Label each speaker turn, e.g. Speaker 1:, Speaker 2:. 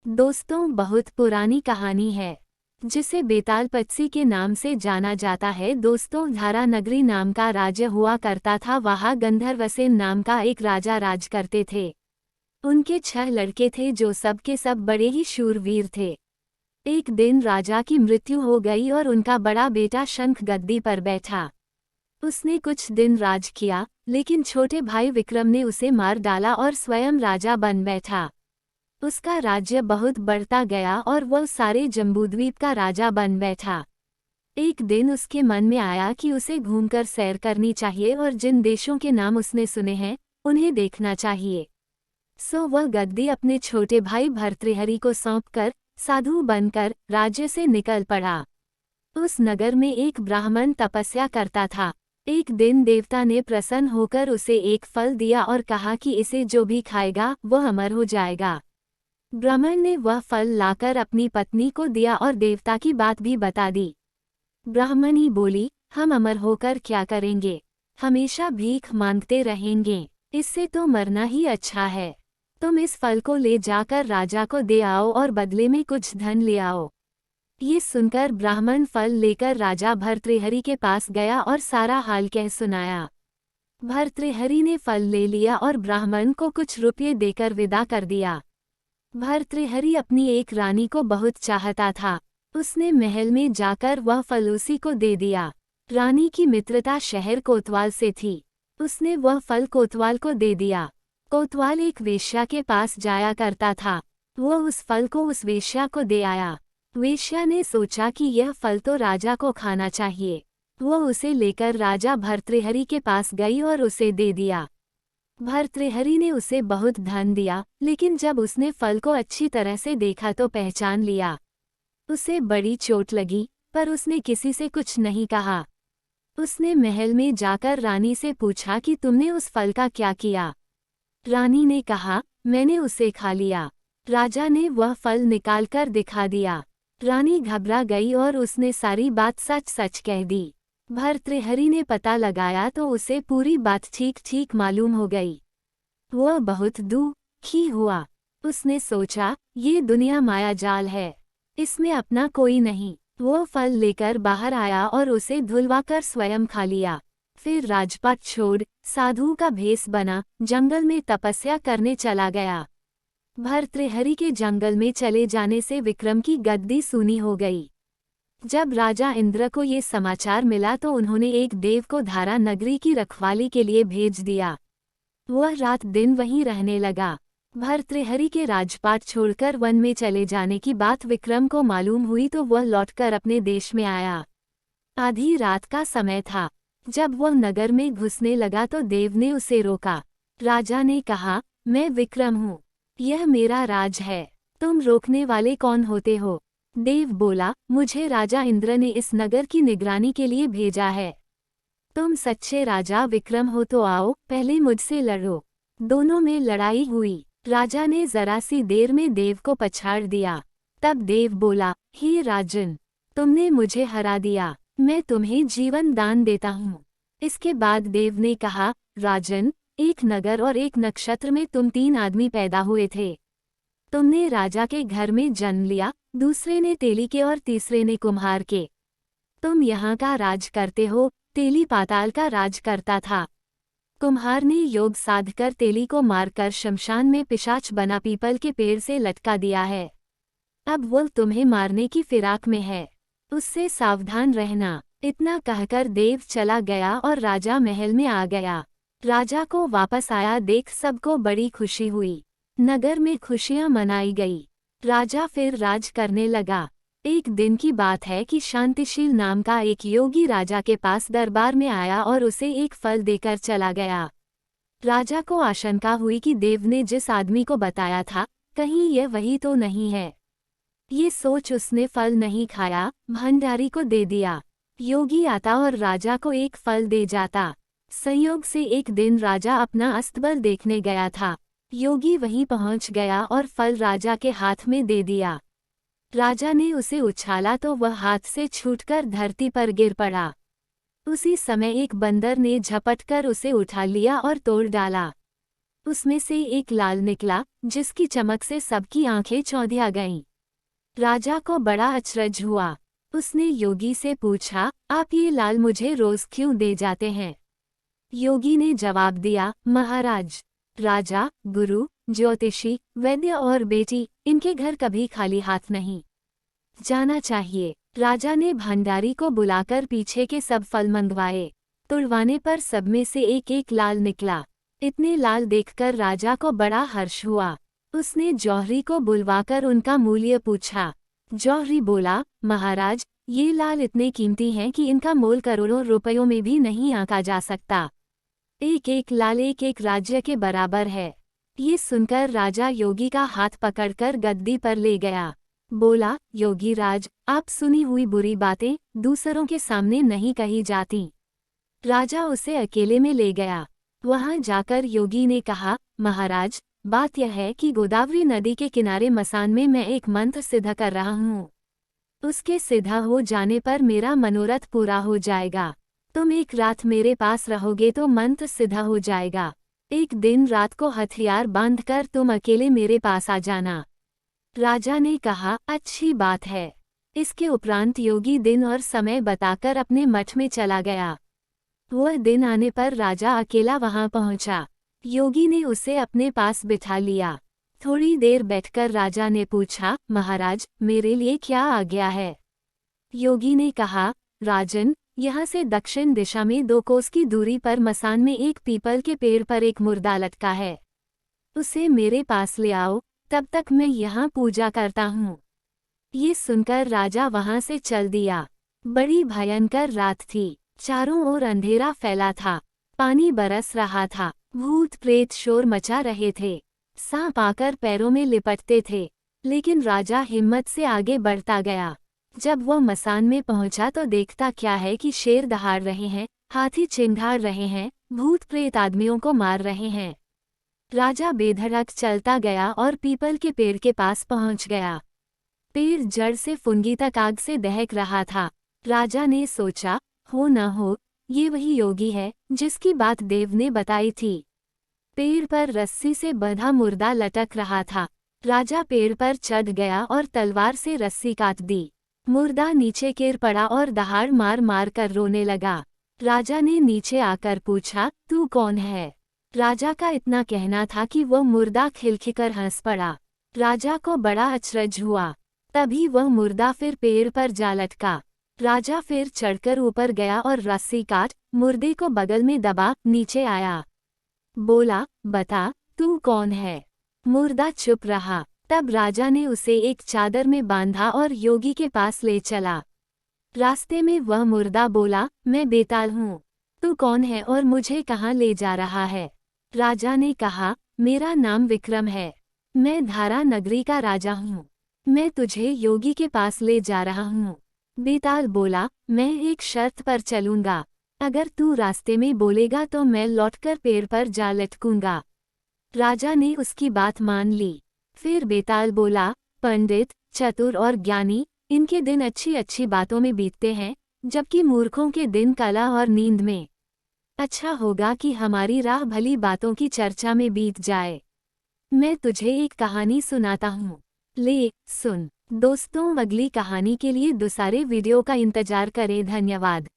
Speaker 1: दोस्तों, बहुत पुरानी कहानी है जिसे बेताल पक्षी के नाम से जाना जाता है। दोस्तों, धारा नगरी नाम का राज्य हुआ करता था। वहाँ गंधर्वसेन नाम का एक राजा राज करते थे। उनके 6 लड़के थे जो सब के सब बड़े ही शूरवीर थे। एक दिन राजा की मृत्यु हो गई और उनका बड़ा बेटा शंख गद्दी पर बैठा। उसने कुछ दिन राज किया, लेकिन छोटे भाई विक्रम ने उसे मार डाला और स्वयं राजा बन बैठा। उसका राज्य बहुत बढ़ता गया और वह सारे जम्बूद्वीप का राजा बन बैठा। एक दिन उसके मन में आया कि उसे घूमकर सैर करनी चाहिए और जिन देशों के नाम उसने सुने हैं उन्हें देखना चाहिए। सो वह गद्दी अपने छोटे भाई भर्तृहरि को सौंपकर साधु बनकर राज्य से निकल पड़ा। उस नगर में एक ब्राह्मण तपस्या करता था। एक दिन देवता ने प्रसन्न होकर उसे एक फल दिया और कहा कि इसे जो भी खाएगा वह अमर हो जाएगा। ब्राह्मण ने वह फल लाकर अपनी पत्नी को दिया और देवता की बात भी बता दी। ब्राह्मणी बोली, हम अमर होकर क्या करेंगे, हमेशा भीख मांगते रहेंगे, इससे तो मरना ही अच्छा है। तुम इस फल को ले जाकर राजा को दे आओ और बदले में कुछ धन ले आओ। ये सुनकर ब्राह्मण फल लेकर राजा भर्तृहरि के पास गया और सारा हाल कह सुनाया। भर्तृहरि ने फल ले लिया और ब्राह्मण को कुछ रुपये देकर विदा कर दिया। भर्तृहरि अपनी एक रानी को बहुत चाहता था। उसने महल में जाकर वह फल उसी को दे दिया। रानी की मित्रता शहर कोतवाल से थी। उसने वह फल कोतवाल को दे दिया। कोतवाल एक वेश्या के पास जाया करता था। वह उस फल को उस वेश्या को दे आया। वेश्या ने सोचा कि यह फल तो राजा को खाना चाहिए। वह उसे लेकर राजा भर्तृहरि के पास गई और उसे दे दिया। भर्तृहरि ने उसे बहुत धन दिया, लेकिन जब उसने फल को अच्छी तरह से देखा तो पहचान लिया। उसे बड़ी चोट लगी, पर उसने किसी से कुछ नहीं कहा। उसने महल में जाकर रानी से पूछा कि तुमने उस फल का क्या किया। रानी ने कहा, मैंने उसे खा लिया। राजा ने वह फल निकालकर दिखा दिया। रानी घबरा गई और उसने सारी बात सच सच कह दी। भर्तृहरि ने पता लगाया तो उसे पूरी बात ठीक ठीक मालूम हो गई। वह बहुत दुखी हुआ। उसने सोचा, ये दुनिया माया जाल है, इसमें अपना कोई नहीं। वो फल लेकर बाहर आया और उसे धुलवाकर स्वयं खा लिया। फिर राजपाट छोड़ साधु का भेष बना जंगल में तपस्या करने चला गया। भर्तृहरि के जंगल में चले जाने से विक्रम की गद्दी सूनी हो गई। जब राजा इंद्र को ये समाचार मिला तो उन्होंने एक देव को धारा नगरी की रखवाली के लिए भेज दिया। वह रात दिन वहीं रहने लगा। भर्तृहरि के राजपाट छोड़कर वन में चले जाने की बात विक्रम को मालूम हुई तो वह लौटकर अपने देश में आया। आधी रात का समय था। जब वह नगर में घुसने लगा तो देव ने उसे रोका। राजा ने कहा, मैं विक्रम हूँ, यह मेरा राज है, तुम रोकने वाले कौन होते हो। देव बोला, मुझे राजा इंद्र ने इस नगर की निगरानी के लिए भेजा है। तुम सच्चे राजा विक्रम हो तो आओ, पहले मुझसे लड़ो। दोनों में लड़ाई हुई। राजा ने जरा सी देर में देव को पछाड़ दिया। तब देव बोला, हे राजन, तुमने मुझे हरा दिया, मैं तुम्हें जीवन दान देता हूँ। इसके बाद देव ने कहा, राजन, एक नगर और एक नक्षत्र में तुम 3 आदमी पैदा हुए थे। तुमने राजा के घर में जन्म लिया, दूसरे ने तेली के और तीसरे ने कुम्हार के। तुम यहाँ का राज करते हो, तेली पाताल का राज करता था। कुम्हार ने योग साधकर तेली को मारकर शमशान में पिशाच बना पीपल के पेड़ से लटका दिया है। अब वो तुम्हें मारने की फिराक में है, उससे सावधान रहना। इतना कहकर देव चला गया और राजा महल में आ गया। राजा को वापस आया देख सबको बड़ी खुशी हुई। नगर में खुशियां मनाई गई। राजा फिर राज करने लगा। एक दिन की बात है कि शांतिशील नाम का एक योगी राजा के पास दरबार में आया और उसे एक फल देकर चला गया। राजा को आशंका हुई कि देव ने जिस आदमी को बताया था, कहीं यह वही तो नहीं है। ये सोच उसने फल नहीं खाया, भंडारी को दे दिया। योगी आता और राजा को एक फल दे जाता। संयोग से एक दिन राजा अपना अस्तबल देखने गया था। योगी वहीं पहुंच गया और फल राजा के हाथ में दे दिया। राजा ने उसे उछाला तो वह हाथ से छूटकर धरती पर गिर पड़ा। उसी समय एक बंदर ने झपटकर उसे उठा लिया और तोड़ डाला। उसमें से एक लाल निकला, जिसकी चमक से सबकी आंखें चौंधिया गईं। राजा को बड़ा अचरज हुआ। उसने योगी से पूछा, आप ये लाल मुझे रोज क्यों दे जाते हैं? योगी ने जवाब दिया, महाराज, राजा, गुरु, ज्योतिषी, वैद्य और बेटी, इनके घर कभी खाली हाथ नहीं जाना चाहिए। राजा ने भंडारी को बुलाकर पीछे के सब फल मंगवाए। तुड़वाने पर सब में से एक एक लाल निकला। इतने लाल देखकर राजा को बड़ा हर्ष हुआ। उसने जौहरी को बुलवाकर उनका मूल्य पूछा। जौहरी बोला, महाराज, ये लाल इतने कीमती हैं कि इनका मोल करोड़ों रुपयों में भी नहीं आंका जा सकता। एक एक लाल एक एक राज्य के बराबर है। ये सुनकर राजा योगी का हाथ पकड़कर गद्दी पर ले गया। बोला, योगी राज, आप सुनी हुई बुरी बातें दूसरों के सामने नहीं कही जाती। राजा उसे अकेले में ले गया। वहां जाकर योगी ने कहा, महाराज, बात यह है कि गोदावरी नदी के किनारे मसान में मैं एक मंत्र सिद्ध कर रहा हूँ। उसके सिद्ध हो जाने पर मेरा मनोरथ पूरा हो जाएगा। तुम एक रात मेरे पास रहोगे तो मंत्र सिद्ध हो जाएगा। एक दिन रात को हथियार बांधकर तुम अकेले मेरे पास आ जाना। राजा ने कहा, अच्छी बात है। इसके उपरांत योगी दिन और समय बताकर अपने मठ में चला गया। वह दिन आने पर राजा अकेला वहां पहुंचा। योगी ने उसे अपने पास बिठा लिया। थोड़ी देर बैठकर राजा ने पूछा, महाराज, मेरे लिए क्या आज्ञा है? योगी ने कहा, राजन, यहाँ से दक्षिण दिशा में 2 कोस की दूरी पर मसान में एक पीपल के पेड़ पर एक मुर्दा लटका है। उसे मेरे पास ले आओ, तब तक मैं यहाँ पूजा करता हूँ। ये सुनकर राजा वहां से चल दिया। बड़ी भयंकर रात थी। चारों ओर अंधेरा फैला था। पानी बरस रहा था। भूत प्रेत शोर मचा रहे थे। सांप आकर पैरों में लिपटते थे। लेकिन राजा हिम्मत से आगे बढ़ता गया। जब वह मसान में पहुंचा तो देखता क्या है कि शेर दहाड़ रहे हैं, हाथी चिंघाड़ रहे हैं, भूत प्रेत आदमियों को मार रहे हैं। राजा बेधड़क चलता गया और पीपल के पेड़ के पास पहुंच गया। पेड़ जड़ से फुनगी तक आग से दहक रहा था। राजा ने सोचा, हो न हो, ये वही योगी है जिसकी बात देव ने बताई थी। पेड़ पर रस्सी से बंधा मुर्दा लटक रहा था। राजा पेड़ पर चढ़ गया और तलवार से रस्सी काट दी। मुर्दा नीचे गिर पड़ा और दहाड़ मार मार कर रोने लगा। राजा ने नीचे आकर पूछा, तू कौन है? राजा का इतना कहना था कि वह मुर्दा खिलखिलकर हंस पड़ा। राजा को बड़ा अचरज हुआ। तभी वह मुर्दा फिर पेड़ पर जा लटका। राजा फिर चढ़कर ऊपर गया और रस्सी काट मुर्दे को बगल में दबा नीचे आया। बोला, बता, तू कौन है? मुर्दा चुप रहा। तब राजा ने उसे एक चादर में बांधा और योगी के पास ले चला। रास्ते में वह मुर्दा बोला, मैं बेताल हूँ। तू कौन है और मुझे कहाँ ले जा रहा है? राजा ने कहा, मेरा नाम विक्रम है। मैं धारा नगरी का राजा हूँ। मैं तुझे योगी के पास ले जा रहा हूँ। बेताल बोला, मैं एक शर्त पर चलूंगा। अगर तू रास्ते में बोलेगा तो मैं लौटकर पेड़ पर जा लटकूंगा। राजा ने उसकी बात मान ली। फिर बेताल बोला, पंडित, चतुर और ज्ञानी, इनके दिन अच्छी अच्छी बातों में बीतते हैं, जबकि मूर्खों के दिन कला और नींद में। अच्छा होगा कि हमारी राह भली बातों की चर्चा में बीत जाए। मैं तुझे एक कहानी सुनाता हूँ। ले सुन। दोस्तों, अगली कहानी के लिए दूसरे वीडियो का इंतजार करें। धन्यवाद।